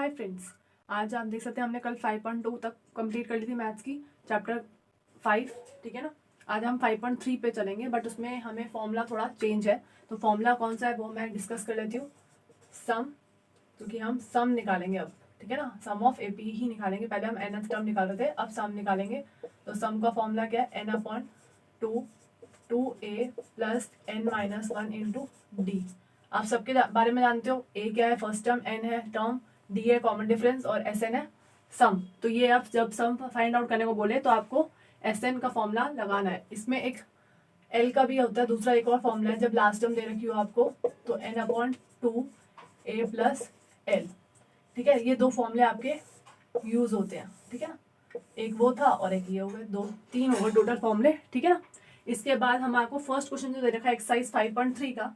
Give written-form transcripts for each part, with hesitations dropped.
Hi friends, आज आप देख सकते हैं हमने कल 5.2 तक कंप्लीट कर ली थी मैथ्स की चैप्टर 5, ठीक है ना। आज हम 5.3 पे चलेंगे, बट उसमें हमें फॉर्मूला थोड़ा चेंज है। तो फॉर्मूला कौन सा है वो मैं डिस्कस कर लेती हूँ। सम, क्योंकि हम सम निकालेंगे अब, ठीक है ना। सम ऑफ एपी ही निकालेंगे। पहले हम एन टर्म निकाल रहे थे, अब सम निकालेंगे। तो सम का फॉर्मूला क्या है, N upon two A plus N minus one into D. आप सबके बारे में जानते हो, ए क्या है फर्स्ट टर्म, एन है टर्म, डी है कॉमन डिफरेंस और एस एन है सम। तो ये आप जब सम फाइंड आउट करने को बोले तो आपको एस एन का फॉर्मूला लगाना है। इसमें एक एल का भी होता है, दूसरा एक और फॉर्मूला है जब लास्ट टर्म दे रखी हो आपको, तो N upon two A plus L, ठीक है। ये दो फॉर्मूले आपके यूज होते हैं, ठीक है ना। एक वो था और एक ये हो गए, दो तीन हो गए टोटल फॉर्मूले, ठीक है ना। इसके बाद हम आपको फर्स्ट क्वेश्चन जो दे रखा है एक्सरसाइज 5.3 का,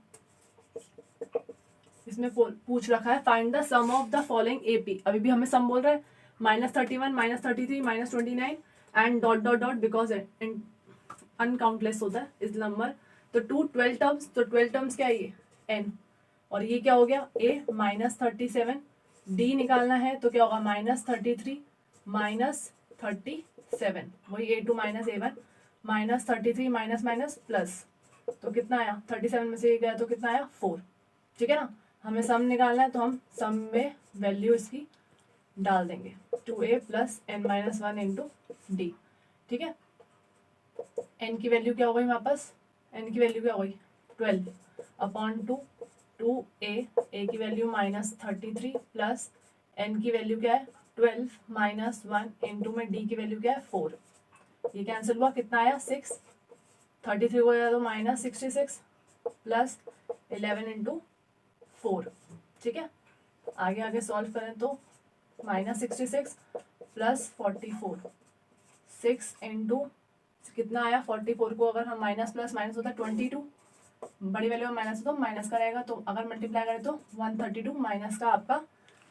इसमें पूछ रखा है find the sum of the following AP. अभी भी हमें सम बोल रहा है, -31, -33, -29 and dot dot dot, because uncountless होता है इस नंबर। तो 12 टर्म्स, तो 12 टर्म्स क्या है ये एन, और ये क्या हो गया ए -37। डी निकालना है तो क्या होगा -33 -37, वही A2 -A1 -33 minus minus plus, तो कितना आया 37 में से ये गया तो कितना आया 4, ठीक है ना। हमें सम निकालना है तो हम सम में वैल्यू इसकी डाल देंगे 2a plus N minus one into d, ठीक है। एन की वैल्यू क्या हो गई वापस, एन की वैल्यू क्या हो गई 12 अपॉन 2a की वैल्यू -33 प्लस एन की वैल्यू क्या है 12 माइनस वन इंटू में डी की वैल्यू क्या है 4। ये कैंसिल हुआ, कितना आया 6, 33 हो गया तो -66 प्लस 11 इंटू 4, ठीक है। आगे आगे सॉल्व करें तो -66 प्लस 44, 6 इंटू कितना आया 44 को अगर हम माइनस प्लस माइनस होता है 22, बड़ी वैल्यू में माइनस हो तो माइनस का रहेगा, तो अगर मल्टीप्लाई करें तो 132 माइनस का आपका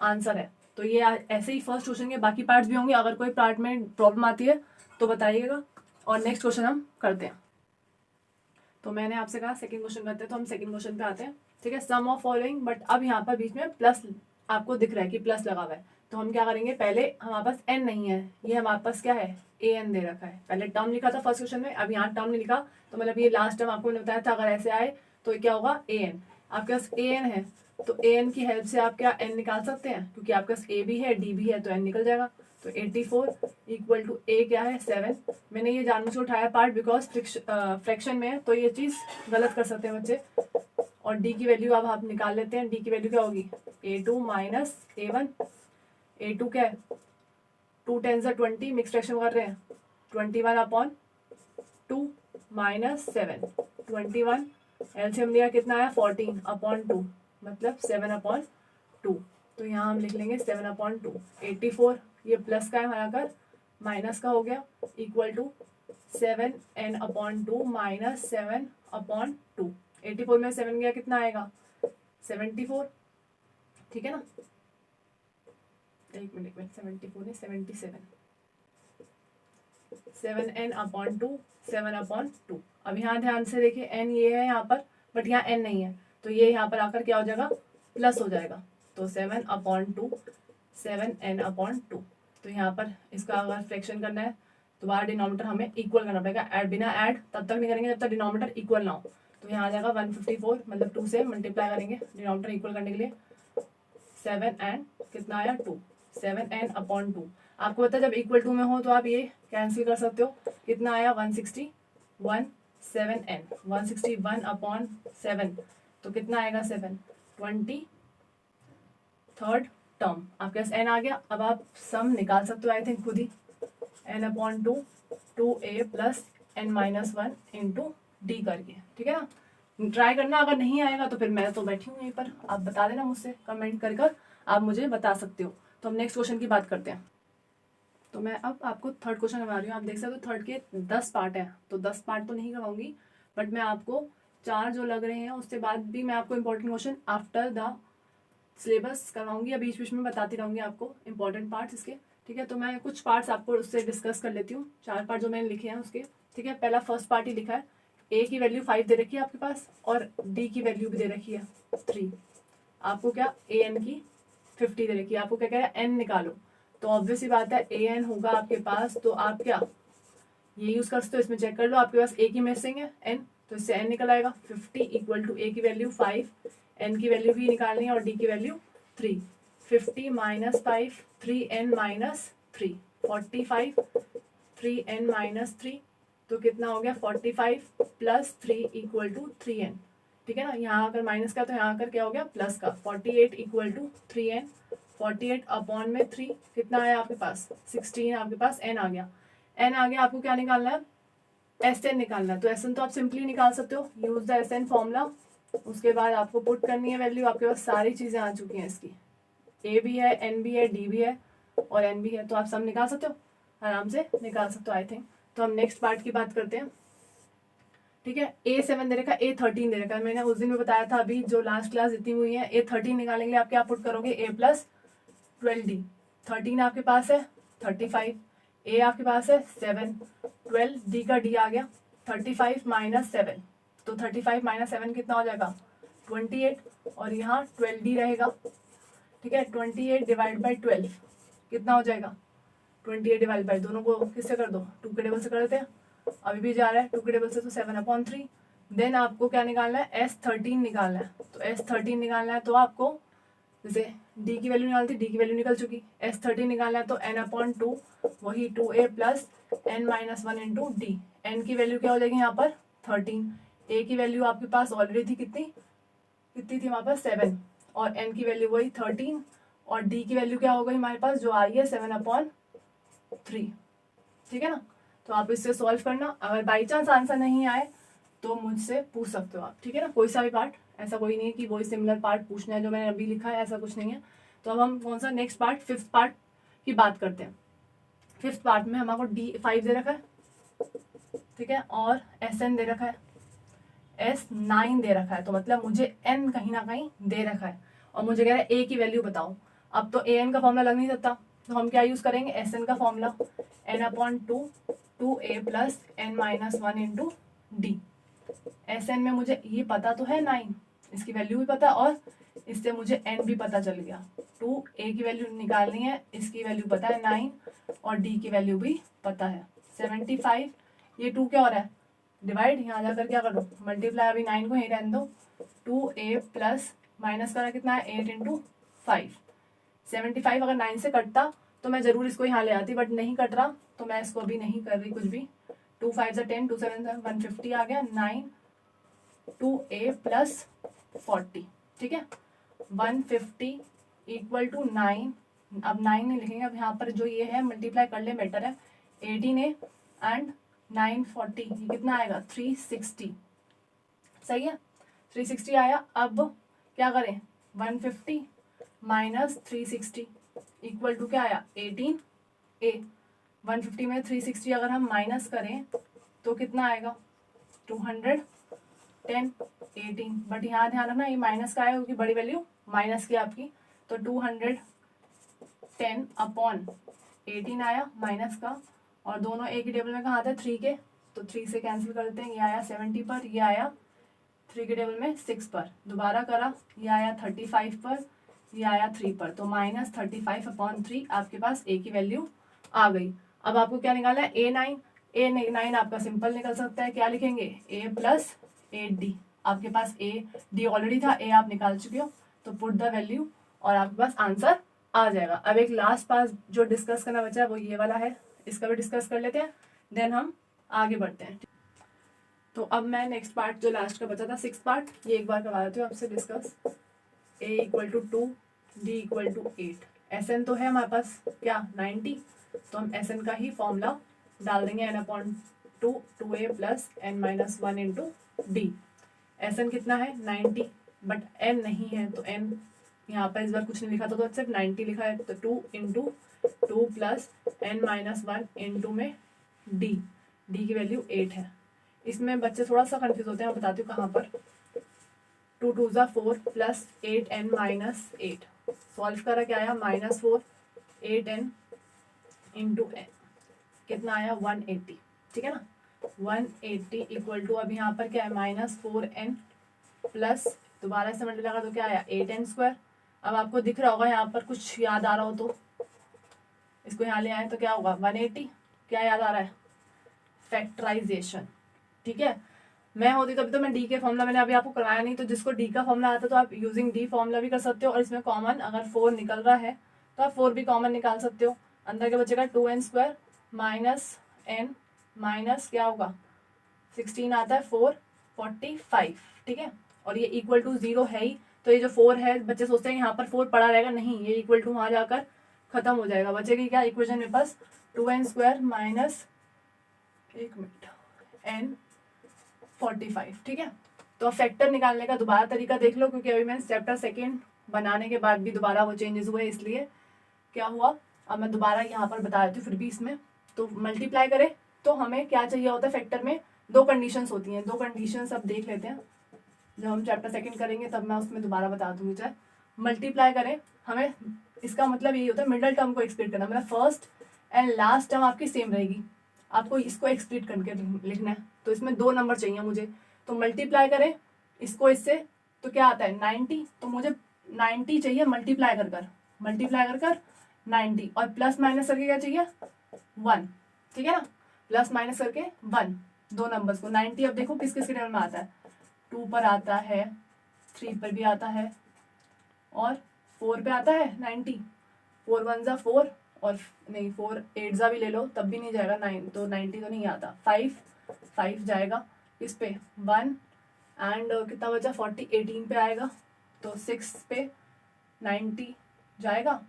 आंसर है। तो ये ऐसे ही फर्स्ट क्वेश्चन के बाकी पार्ट्स भी होंगे, अगर कोई पार्ट में प्रॉब्लम आती है तो बताइएगा। और नेक्स्ट क्वेश्चन हम करते हैं। तो मैंने आपसे कहा सेकंड क्वेश्चन करते हैं, तो हम सेकंड क्वेश्चन पे आते हैं, ठीक है। सम ऑफ फॉलोइंग, बट अब यहाँ पर बीच में प्लस आपको दिख रहा है कि प्लस लगा हुआ है, तो हम क्या करेंगे, पहले हमारे पास एन नहीं है, ये हमारे पास क्या है ए एन दे रखा है। पहले टर्म लिखा था फर्स्ट क्वेश्चन में, अब यहाँ टर्म नहीं लिखा, तो मतलब ये लास्ट टर्म आपको मैंने बताया था अगर ऐसे आए तो क्या होगा ए एन। आपके पास ए एन है तो ए एन की हेल्प से आप क्या एन निकाल सकते हैं, क्योंकि आपके पास ए भी है डी भी है तो एन निकल जाएगा। तो 84 इक्वल टू ए क्या है 7। मैंने ये जानबूझ के उठाया पार्ट बिकॉज फ्रैक्शन में है, तो ये चीज़ गलत कर सकते हैं बच्चे। और डी की वैल्यू अब आप निकाल लेते हैं, डी की वैल्यू क्या होगी A2 माइनस A1। A2 क्या है 2 10 20, मिक्स फ्रैक्शन कर रहे हैं 21 अपॉन 2 माइनस 7, 21 एलसीएम लिया कितना आया 14 अपॉन 2, मतलब 7 अपॉन 2। तो यहाँ हम लिख लेंगे 7 अपॉन 2। 84 ये प्लस का है हमारा कर माइनस का हो गया, equal to 7 n upon 2 minus 7 upon 2। 84 में 7 गया कितना आएगा 74, ठीक है ना। एक मिनट 74 नहीं 77, 7n अपॉन 2 7 अपॉन 2। अब यहाँ ध्यान से देखिए n ये है यहाँ पर, बट यहाँ n नहीं है, तो ये यहाँ पर आकर क्या हो जाएगा प्लस हो जाएगा। तो 7 अपॉन 2 7n अपॉन 2। तो यहाँ पर इसका अगर फ्रैक्शन करना है तो बाहर डिनोमिनेटर हमें इक्वल करना पड़ेगा, ऐड बिना ऐड तब तक नहीं करेंगे जब तक डिनोमिनेटर इक्वल ना हो। तो यहाँ आ जाएगा 154, मतलब 2 से मल्टीप्लाई करेंगे डिनोमिनेटर इक्वल करने के लिए। 7 एंड कितना आया 2, 7n अपॉन 2। आपको पता है जब इक्वल टू में हो तो आप ये कैंसिल कर सकते हो, कितना आया 161 7n 161 अपॉन 7, तो कितना आएगा 7, 23rd टर्म आपके पास n आ गया। अब आप सम निकाल सकते हो आई थिंक खुद ही, n upon 2 2a plus n minus one into D करके, ठीक है ना। ट्राई करना, अगर नहीं आएगा तो फिर मैं तो बैठी हूँ यहीं पर, आप बता देना मुझसे कमेंट कर आप मुझे बता सकते हो। तो हम नेक्स्ट क्वेश्चन की बात करते हैं। तो मैं अब आपको थर्ड क्वेश्चन करवा रही हूँ। आप देख सकते हो थर्ड के 10 पार्ट हैं, तो 10 पार्ट तो नहीं करवाऊंगी, बट मैं आपको 4 जो लग रहे हैं उसके बाद भी मैं आपको important question after the syllabus करवाऊंगी, बीच बीच में बताती रहूंगी आपको इंपॉर्टेंट पार्ट्स इसके, ठीक है। तो मैं कुछ पार्ट्स आपको उससे डिस्कस कर लेती हूँ, 4 पार्ट जो मैंने लिखे हैं उसके, ठीक है। पहला फर्स्ट पार्ट ही लिखा है, ए की वैल्यू 5 दे रखी है आपके पास और डी की वैल्यू भी दे रखी है 3। आपको क्या ए एन की 50 दे रखी है, आपको क्या कह रहा है n निकालो, तो ऑब्वियस ही बात है an होगा आपके पास, तो आप क्या ये यूज कर सकते हो, इसमें चेक कर लो, आपके पास a की मिसिंग है n, तो इससे n निकल आएगा। 50 इक्वल टू a की वैल्यू 5, n की वैल्यू भी निकालनी है और d की value 3। 50 minus 5 3n minus 3, 45 3n minus 3, तो कितना हो गया 45 प्लस 3 इक्वल टू 3n, ठीक है ना। यहाँ आकर माइनस का तो यहाँ आकर क्या हो गया प्लस का, 48 इक्वल टू 3n, 48 अपॉन में 3 कितना आया आपके पास 16, आपके पास n आ गया। n आ गया, आपको क्या निकालना है Sn निकालना है, तो Sn तो आप सिंपली निकाल सकते हो, यूज द Sn फॉर्मूला। उसके बाद आपको पुट करनी है वैल्यू, आपके पास सारी चीजें आ चुकी हैं इसकी, a भी है n भी है d भी है और n भी है, तो आप सब निकाल सकते हो, आराम से निकाल सकते हो आई थिंक। तो हम नेक्स्ट पार्ट की बात करते हैं, ठीक है। A7 दे रखा है, A13 दे रखा है, मैंने उस दिन में बताया था, अभी जो लास्ट क्लास जितनी हुई है A13 निकालने के लिए आप क्या पुट करोगे, a प्लस 12d, 13 आपके पास है 35, a आपके पास है 7, 12 d का d आ गया 35 माइनस 7, तो 35 माइनस 7 कितना हो जाएगा 28, और यहाँ 12d रहेगा, ठीक है। 28 डिवाइड बाई 12 कितना हो जाएगा 28 डिवाइड बाई, दोनों को किससे कर दो 2 के टेबल से कर देते हैं, अभी भी जा रहा है 2 के टेबल से, तो 7/3। देन आपको क्या निकालना है S13 निकालना है, तो S13 निकालना है तो आपको जैसे d की वैल्यू निकालती, d की वैल्यू निकल चुकी, S13 निकालना है तो n/2 वही 2a plus n minus 1 into D, n की वैल्यू क्या हो जाएगी यहाँ पर 13, a की वैल्यू आपके पास ऑलरेडी थी कितनी थी वहाँ पर 7, और n की वैल्यू वही 13, और d की वैल्यू क्या हो गई हमारे पास जो आई है 7/3, ठीक है ना। तो आप इससे सॉल्व करना, अगर बाई चांस आंसर नहीं आए तो मुझसे पूछ सकते हो आप, ठीक है ना, कोई सा भी पार्ट, ऐसा कोई नहीं है कि वही सिमिलर पार्ट पूछना है जो मैंने अभी लिखा है, ऐसा कुछ नहीं है। तो अब हम कौन सा नेक्स्ट पार्ट, फिफ्थ पार्ट की बात करते हैं। फिफ्थ पार्ट में हमारे D5 दे रखा है, ठीक है, और Sn दे रखा है, S9 दे रखा है, तो मतलब मुझे n कहीं ना कहीं दे रखा है, और मुझे कह रहा है a की वैल्यू बताओ। अब तो an का फॉर्मूला लग नहीं सकता, तो हम क्या यूज करेंगे Sn का formula, n/2 2a plus n minus 1 into D. Sn में मुझे ये पता तो है 9, इसकी वैल्यू भी पता, और इससे मुझे n भी पता चल गया, 2a की वैल्यू निकालनी है, इसकी वैल्यू पता है 9, और d की वैल्यू भी पता है 75, ये 2 क्या हो रहा है डिवाइड, यहाँ जाकर क्या करो मल्टीप्लाई, अभी 9 को यहीं रहने दो, 2a प्लस माइनस करा कितना है 8 इंटू 5, 75 अगर 9 से कटता तो मैं जरूर इसको यहाँ ले आती, बट नहीं कट रहा तो मैं इसको अभी नहीं कर रही कुछ भी, 2 5 10, 2 7 150 आ गया, 9 2a प्लस 40, ठीक है, 150 इक्वल टू 9, अब 9 नहीं लिखेंगे, अब यहाँ पर जो ये है मल्टीप्लाई कर ले बेटर है, 18a एंड 940, ये कितना आएगा 360, सही है 360 आया। अब क्या करें 150 माइनस 360 इक्वल टू क्या आया 18a, 150 में 360 अगर हम माइनस करें तो कितना आएगा 210, 18, बट यहाँ ध्यान रखना ये माइनस का आएगा क्योंकि बड़ी वैल्यू माइनस की आपकी, तो 210 अपॉन 18 आया माइनस का, और दोनों एक ही टेबल में कहाँ आते 3 के, तो 3 से कैंसिल कर देते हैं, ये आया 70 पर, ये आया 3 के टेबल में 6 पर, दोबारा करा ये आया 35 पर, ये आया 3 पर, तो माइनस 35/3 आपके पास a की वैल्यू आ गई। अब आपको क्या निकालना है A9 आपका सिंपल निकल सकता है, क्या लिखेंगे a प्लस 8d, आपके पास d ऑलरेडी था, a आप निकाल चुके हो, तो पुट द वैल्यू और आपके पास आंसर आ जाएगा। अब एक लास्ट पास जो डिस्कस करना बचा है वो ये वाला है, इसका भी डिस्कस कर लेते हैं, देन हम आगे बढ़ते हैं। तो अब मैं नेक्स्ट पार्ट जो लास्ट का बचा था 6th पार्ट, ये एक बार करवा देती हूँ आपसे discuss. a equal to 2, d equal to 8, Sn तो है हमारे पास क्या 90, तो हम Sn का ही फॉर्मूला डाल देंगे n/2 2a plus n minus 1 into D. Sn कितना है 90, बट n नहीं है, तो n यहाँ पर इस बार कुछ नहीं लिखा था, तो सिर्फ 90 लिखा है, तो 2 into 2 plus n minus 1 into में d की वैल्यू 8 है। इसमें बच्चे थोड़ा सा कंफ्यूज होते हैं, मैं बताती हूँ कहाँ पर, 2 2 4 प्लस 8n माइनस 8, सॉल्व करा क्या आया -4 8n इंटू n, कितना आया 180, ठीक है ना, 180 इक्वल टू, अब यहाँ पर क्या है -4n प्लस दोबारा से मल्टीप्लाई करा तो क्या आया 8n स्क्वायर, अब आपको दिख रहा होगा यहाँ पर कुछ याद आ रहा हो तो इसको यहाँ ले आए तो क्या होगा 180। क्या याद आ रहा है? फैक्टराइजेशन। ठीक है, मैं होती तभी तो मैं डी के फॉर्मूला मैंने अभी आपको करवाया नहीं, तो जिसको डी का फॉर्मूला आता है तो आप यूजिंग डी फॉर्मूला भी कर सकते हो, और इसमें कॉमन अगर 4 निकल रहा है तो आप 4 भी कॉमन निकाल सकते हो। अंदर के बचेगा 2n² माइनस n माइनस क्या होगा 16 आता है 445। ठीक है, और ये इक्वल टू 0 है ही, तो ये जो 4 है बच्चे सोचते हैं यहाँ पर 4 पड़ा रहेगा, नहीं, ये इक्वल टू वहाँ जाकर खत्म हो जाएगा। बचेगी क्या इक्वेशन मेरे पास 2n² माइनस n 45। ठीक है, तो फैक्टर निकालने का दोबारा तरीका देख लो, क्योंकि अभी मैंने चैप्टर 2 बनाने के बाद भी दोबारा वो चेंजेस हुए, इसलिए क्या हुआ अब मैं दोबारा यहाँ पर बता देती हूँ फिर भी इसमें। तो मल्टीप्लाई करें तो हमें क्या चाहिए होता है फैक्टर में, 2 कंडीशंस होती हैं। 2 कंडीशंस अब देख लेते हैं, जब हम चैप्टर 2 करेंगे तब मैं उसमें दोबारा बता दूंगी। चाहे मल्टीप्लाई करें हमें, इसका मतलब यही होता है मिडल टर्म को एक्सप्लिट करना, मतलब फर्स्ट एंड लास्ट टर्म आपकी सेम रहेगी, आपको इसको एक्सप्लिट करके लिखना है। तो इसमें 2 नंबर चाहिए मुझे, तो मल्टीप्लाई करें इसको इससे तो क्या आता है 90, तो मुझे 90 चाहिए मल्टीप्लाई कर 90, और प्लस माइनस करके क्या चाहिए 1। ठीक है ना, प्लस माइनस करके 1, 2 नंबर्स को 90। अब देखो किस किस के टेबल में आता है, 2 पर आता है, 3 पर भी आता है, और 4 पे आता है 90। 4 1 जा 4, और नहीं 4 8 जा भी ले लो तब भी नहीं जाएगा 9, तो 90 तो नहीं आता। 5 जाएगा इस पे 1, एंड कितना बचा 40 18 पे आएगा, तो 6 पे 90 जाएगा।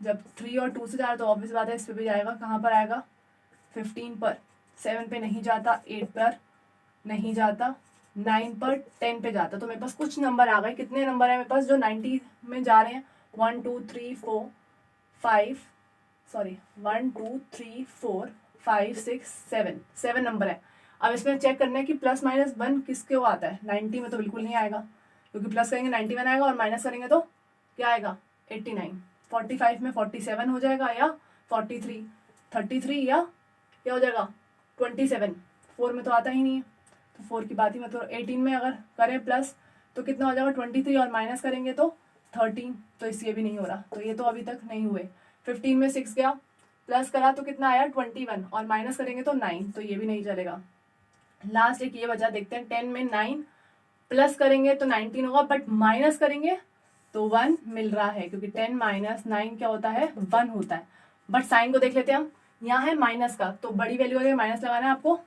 जब 3 और 2 से जा रहा तो ऑब्वियस बात है इस पे भी जाएगा, कहाँ पर आएगा 15 पर, 7 पे नहीं जाता, 8 पर नहीं जाता, 9 पर, 10 पे जाता। तो मेरे पास कुछ नंबर आ गए, कितने नंबर है मेरे पास जो 90 में जा रहे हैं 1 2 3 4 5 1 2 3 4 5 6 7 नंबर है। अब इसमें चेक करना है कि प्लस माइनस 1 किसके वो आता है, 90 में तो बिल्कुल नहीं आएगा, क्योंकि प्लस करेंगे 91 आएगा और माइनस करेंगे तो क्या आएगा 89। 45 में 47 हो जाएगा या 43, 33 या क्या हो जाएगा 27। 4 में तो आता ही नहीं है, तो 4 की बात ही मतलब। 18 में अगर करें प्लस तो कितना हो जाएगा 23, और माइनस करेंगे तो 13, तो इसलिए भी नहीं हो रहा, तो ये तो अभी तक नहीं हुए। 15 में 6 गया, प्लस करा तो कितना आया 21, और माइनस करेंगे तो 9, तो ये भी नहीं चलेगा। लास्ट एक ये बचा, देखते हैं 10 में 9 प्लस करेंगे तो 19 होगा, बट माइनस करेंगे तो 1 मिल रहा है, क्योंकि 10 माइनस 9 क्या होता है 1 होता है। बट साइन को देख लेते हैं हम, यहाँ है माइनस का, तो बड़ी वैल्यू आगे माइनस लगाना है आपको,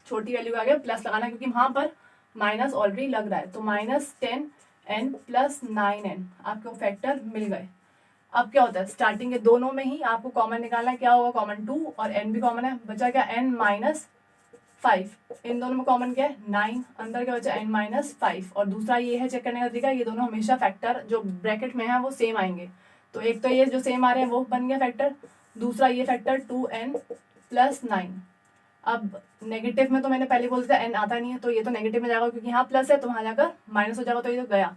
छोटी वैल्यू आगे प्लस लगाना है, क्योंकि वहां पर माइनस ऑलरेडी लग रहा है। तो -10n प्लस 9n आपको फैक्टर मिल गए। अब क्या होता है स्टार्टिंग के दोनों में ही आपको कॉमन निकालना है, क्या होगा कॉमन 2, और n भी कॉमन है, बचा क्या n माइनस 5, इन दोनों में कॉमन क्या है 9, अंदर क्या बचा n माइनस 5। और दूसरा ये है चेक करने का तरीका, ये दोनों हमेशा फैक्टर जो ब्रैकेट में है वो सेम आएंगे। तो एक तो ये जो सेम आ रहे हैं वो बन गया फैक्टर, दूसरा ये फैक्टर 2n प्लस 9। अब नेगेटिव में तो मैंने पहले बोल दिया n आता नहीं है, तो ये तो नेगेटिव में जाएगा, क्योंकि यहाँ प्लस है तो वहां जाकर माइनस हो जाएगा, तो ये तो गया।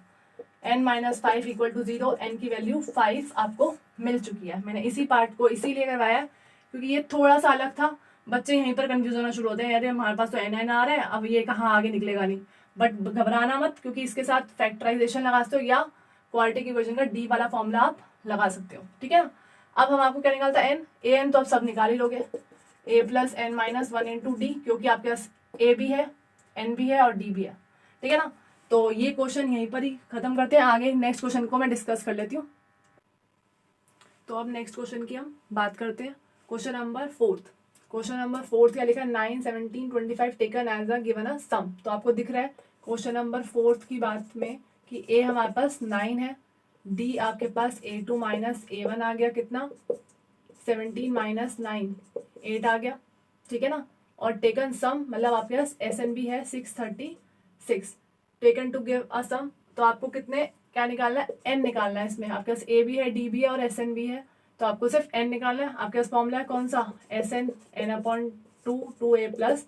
n minus 5 equal to 0, n की वैल्यू 5 आपको मिल चुकी है। मैंने इसी पार्ट को इसीलिए करवाया क्योंकि ये थोड़ा सा अलग था, बच्चे यहीं पर कंफ्यूज होना शुरू होते हैं, अरे हमारे पास तो n आ रहा है, अब ये कहाँ आगे निकलेगा नहीं। बट घबराना मत, क्योंकि इसके साथ फैक्टराइजेशन लगा सकते हो या क्वाड्रेटिक इक्वेशन का डी वाला फॉर्मूला आप लगा सकते हो। ठीक है, अब हम आपको क्या निकालता है n तो आप सब निकाल ही लोगे, a plus n minus 1 into D, क्योंकि आपके पास a भी है n भी है और d भी है। ठीक है ना, तो ये क्वेश्चन यहीं पर ही खत्म करते हैं, आगे नेक्स्ट क्वेश्चन को मैं डिस्कस कर लेती हूँ। तो अब नेक्स्ट क्वेश्चन की हम बात करते हैं, क्वेश्चन नंबर 4। क्वेश्चन नंबर 4 क्या लिखा है 9 17 25 taken as a given a sum. तो आपको दिख रहा है क्वेश्चन नंबर 4 की बात में कि a हमारे पास 9 है, d आपके पास a2 माइनस a1 आ गया, कितना 17 माइनस 9 8 आ गया। ठीक है ना, और टेकन सम मतलब आपके पास SN भी है 636, taken to give a sum, तो आपको कितने क्या निकालना है n निकालना है। इसमें आपके पास a भी है d भी है और SN भी है, तो आपको सिर्फ n निकालना है। आपके पास फॉर्मूला है कौन सा SN n/2 2a plus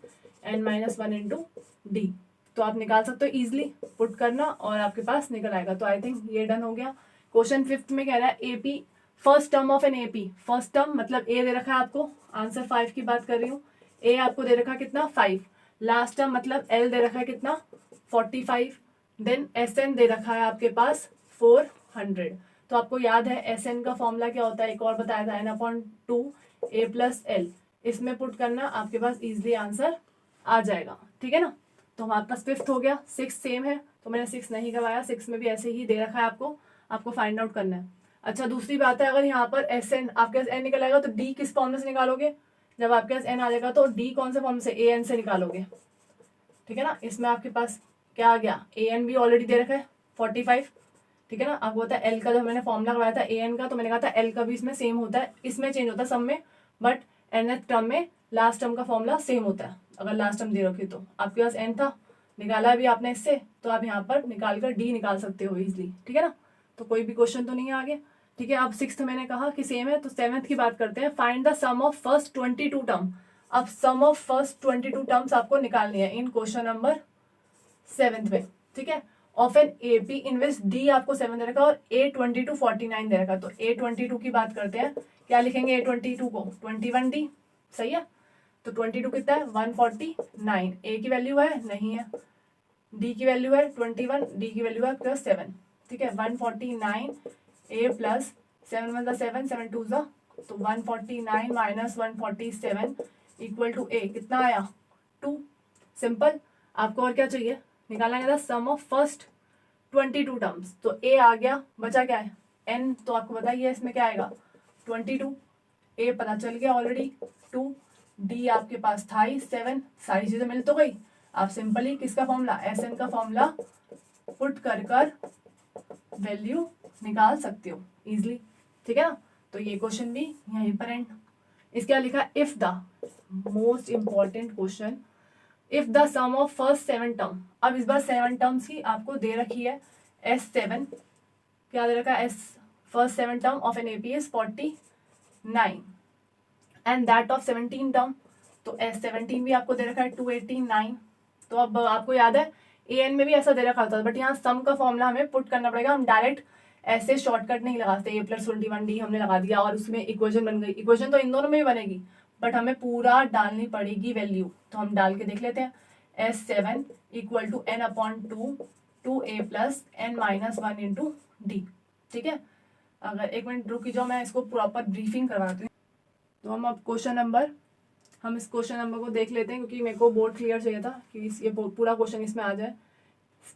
n minus 1 into D, तो आप निकाल सकते हो इजिली, पुट करना और आपके पास निकल आएगा। तो आई थिंक ये डन हो गया। क्वेश्चन 5 में कह रहा है AP first term of an AP, first term मतलब a दे रखा है आपको, आंसर 5 की बात कर रही हूँ, a आपको दे रखा है कितना 5, लास्ट टर्म मतलब l दे रखा है कितना 45, देन SN दे रखा है आपके पास 100। तो आपको याद है एस एन का फॉर्मूला क्या होता है, एक और बताया था, n/2 a + l। इसमें पुट करना, आपके पास इजिली आंसर आ जाएगा, ठीक है ना। तो हमारे पास 5th हो गया। 6 सेम है तो मैंने 6 नहीं करवाया, 6 में भी ऐसे ही दे रखा है आपको फाइंड आउट करना है। अच्छा दूसरी बात है, अगर यहाँ पर एस एन आपके पास एन निकल आएगा तो डी किस फॉर्मूले से निकालोगे, जब आपके पास एन आ जाएगा तो डी कौन से फॉर्म से, ए एन से निकालोगे, ठीक है ना। इसमें आपके पास क्या आ गया, ए एन भी ऑलरेडी दे रखा है 45, ठीक है ना। आपको होता है एल का, जब मैंने फॉर्मूला करवाया था ए एन का तो मैंने कहा था एल का भी इसमें सेम होता है, इसमें चेंज होता है सब में, बट nth टर्म में लास्ट टर्म का फॉर्मूला सेम होता है। अगर लास्ट टर्म दे रखी तो आपके पास एन था, निकाला अभी आपने इससे, तो आप यहाँ पर निकाल कर डी निकाल सकते हो इजिली, ठीक है ना। तो कोई भी क्वेश्चन तो नहीं है आगे, ठीक है। अब 6th मैंने कहा कि सेम है, तो 7th की बात करते हैं। Find the sum of first 22 term. अब सम ऑफ फर्स्ट 22 टर्म्स आपको निकालनी है इन क्वेश्चन नंबर 7th में, ठीक है। Of an AP in which D आपको 7 दे रखा और A22 49 दे रखा। तो A22 की बात करते हैं, क्या लिखेंगे A22 को, 21D, सही है। तो 22 कितना है, 149। ए की वैल्यू है, नहीं है। डी की वैल्यू है 21, डी की वैल्यू है +7, ठीक है। 149 ए प्लस 7 × 7, 7 2 ज़ा, तो 149 - 147 = ए, कितना आया 2। सिंपल। आपको और क्या चाहिए, निकालना क्या था, सम ऑफ फर्स्ट 22 टर्म्स। तो ए आ गया, बचा क्या है एन, तो आपको बताइए इसमें क्या आएगा 22। ए पता चल गया ऑलरेडी 2, डी आपके पास था ही 7, सारी चीजें मिल तो गई। आप सिंपली किसका फॉर्मूला, एस एन का फॉर्मूला पुट कर वैल्यू निकाल सकते हो इजिली, ठीक है ना। तो ये क्वेश्चन भी यहीं पर एंड। इसके बाद लिखा if the, most important question, if the sum of first 7 term. अब इस बार 7 टर्म्स की आपको दे रखी है S7, क्या दे रखा है, first 7 term of an AP is 49 and that of 17 term. तो S17 भी आपको दे रखा है 289। तो अब आपको याद है एन में भी ऐसा दे रखा था, बट यहाँ सम का फॉर्मूला हमें पुट करना पड़ेगा। हम डायरेक्ट ऐसे शॉर्टकट नहीं लगाते, A + 21D हमने लगा दिया और उसमें इक्वेशन बन गई। इक्वेशन तो इन दोनों में भी बनेगी, बट हमें पूरा डालनी पड़ेगी वैल्यू। तो हम डाल के देख लेते हैं। S7 = n/2 2a + n - 1 × d, ठीक है। अगर एक मिनट रुकी जाओ, मैं इसको प्रॉपर ब्रीफिंग करवाती हूँ। तो हम अब हम इस क्वेश्चन नंबर को देख लेते हैं, क्योंकि मेरे को बोर्ड क्लियर चाहिए था कि ये पूरा क्वेश्चन इसमें आ जाए।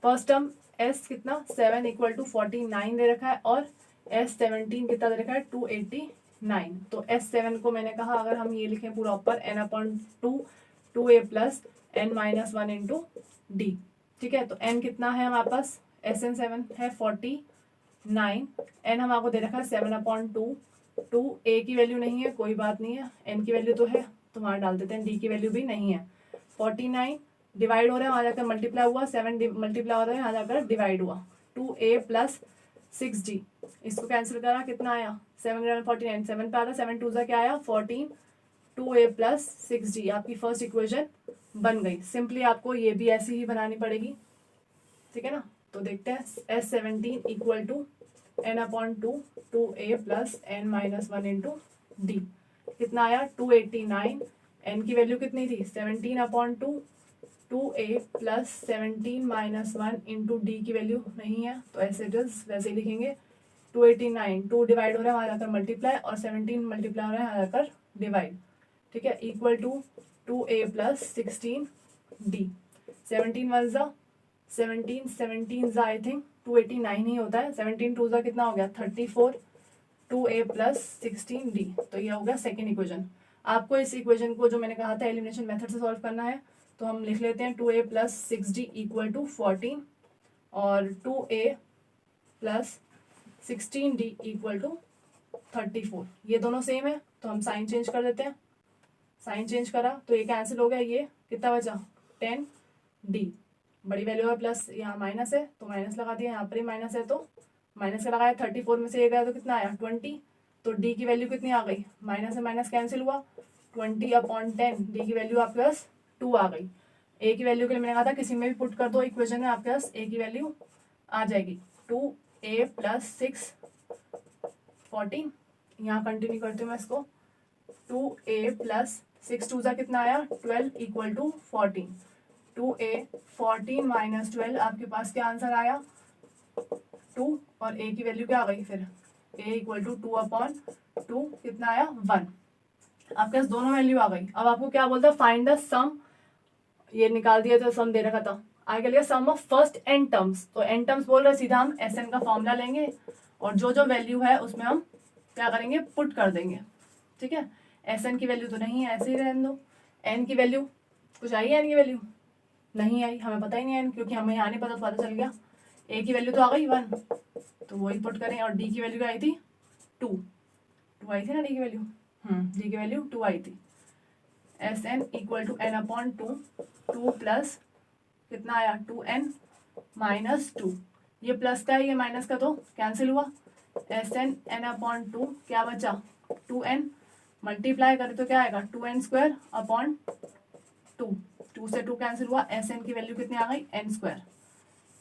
फर्स्ट टर्म S कितना 7 = 49 दे रखा है और S17 कितना दे रखा है 289। तो S7 को मैंने कहा अगर हम ये लिखें पूरा ऊपर n/2 2a + n - 1 × d, ठीक है। तो n कितना है हमारे पास, SN7 है 49, n हम आपको दे रखा है 7/2, 2 a की वैल्यू नहीं है, कोई बात नहीं है, n की वैल्यू तो है, तो वहाँ डाल देते हैं। d की वैल्यू भी नहीं है। 49 डिवाइड हो रहा है, वहाँ जाकर मल्टीप्लाई हुआ, 7 मल्टीप्लाई हो रहा है, यहाँ जाकर डिवाइड हुआ। 2a + 6d, इसको कैंसिल करा, कितना आया 7 × 49, 7 पे आता, 7 2 ज़ा क्या आया 14, 2a + 6d आपकी फर्स्ट इक्वेशन बन गई। सिंपली आपको ये भी ऐसी ही बनानी पड़ेगी, ठीक है ना। तो देखते हैं S17 = n/2 2a + n - 1 × d, कितना आया 289। n की वैल्यू कितनी थी 17/2 2a + 17 - 1 × d की वैल्यू नहीं है, तो ऐसे इट इज वैसे ही लिखेंगे। 289 2 डिवाइड हो रहा है, वहाँ जाकर मल्टीप्लाई, और 17 मल्टीप्लाई हो रहा है, यहाँ जाकर डिवाइड, ठीक है। = 2a + 16d, 17 1 ज़ा 17, 17 ज़ा आई थिंक 289 ही होता है। 17 2 ज़ा कितना हो गया 34, 2a + 16d। तो ये हो गया सेकेंड इक्वेशन। आपको इस इक्वेशन को जो मैंने कहा था एलिमिनेशन मेथड से सॉल्व करना है, तो हम लिख लेते हैं 2a + 6d = 14 और 2a + 16d = 34। ये दोनों सेम है, तो हम साइन चेंज कर देते हैं। साइन चेंज करा तो ये कैंसिल हो गया, ये कितना बचा 10d, बड़ी वैल्यू है प्लस, यहाँ माइनस है तो माइनस लगा दिया, यहाँ पर ही माइनस है तो माइनस का लगाया। 34 में से ये गया तो कितना आया 20, तो d की वैल्यू कितनी आ गई, माइनस से माइनस कैंसिल हुआ, 20/10, डी की वैल्यू आपके पास 2 आ गई। ए की वैल्यू के लिए मैंने कहा था किसी में भी पुट कर दो इक्वेशन में, आपके पास ए की वैल्यू आ जाएगी 2a + 6 14। यहाँ कंटिन्यू करती हूँ मैं इसको, 2a + 6 2 ज़ा कितना आया 12 = 14। 2a 14 - 12 आपके पास क्या आंसर आया 2 और a की वैल्यू क्या आ गई फिर a इक्वल टू 2/2 कितना आया 1। आपके पास दोनों वैल्यू आ गई। अब आपको क्या बोलता है फाइंड द सम, ये निकाल दिया तो सम दे रखा था, आगे लिया सम ऑफ फर्स्ट n टर्म्स। तो n टर्म्स बोल रहे सीधा हम Sn का फॉर्मूला लेंगे और जो जो वैल्यू है उसमें हम क्या करेंगे पुट कर देंगे। ठीक है, Sn की वैल्यू तो नहीं है, ऐसे ही रहने दो। n की वैल्यू कुछ आई है, n की वैल्यू नहीं आई, हमें पता ही नहीं है n, क्योंकि हमें यहाँ नहीं पता, पता चल गया। a की वैल्यू तो आ गई 1, तो वही पुट करें। और d की वैल्यू क्या आई थी 2 आई थी ना, d की वैल्यू d की वैल्यू 2 आई थी। Sn equal to n/2 2 plus कितना आया 2n माइनस 2, ये प्लस का है ये माइनस का तो कैंसिल हुआ। Sn n/2 क्या बचा 2n, मल्टीप्लाई करें तो क्या आएगा 2n² 2 से 2 कैंसिल हुआ। Sn की वैल्यू कितनी आ गई n²।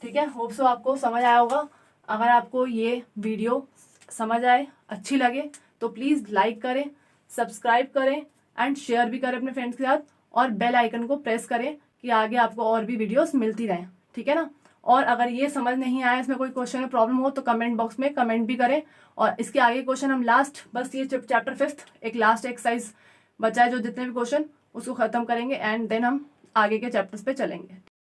ठीक है, होप सो आपको समझ आया होगा। अगर आपको ये वीडियो समझ आए, अच्छी लगे तो प्लीज़ लाइक करें, सब्सक्राइब करें एंड शेयर भी करें अपने फ्रेंड्स के साथ, और बेल आइकन को प्रेस करें कि आगे आपको और भी वीडियोस मिलती रहें। ठीक है ना। और अगर ये समझ नहीं आया, इसमें कोई क्वेश्चन में प्रॉब्लम हो तो कमेंट बॉक्स में कमेंट भी करें। और इसके आगे क्वेश्चन हम लास्ट, बस ये चैप्टर 5 एक लास्ट एक्सरसाइज बचा है, जो जितने भी क्वेश्चन उसको खत्म करेंगे एंड देन हम आगे के चैप्टर्स पे चलेंगे।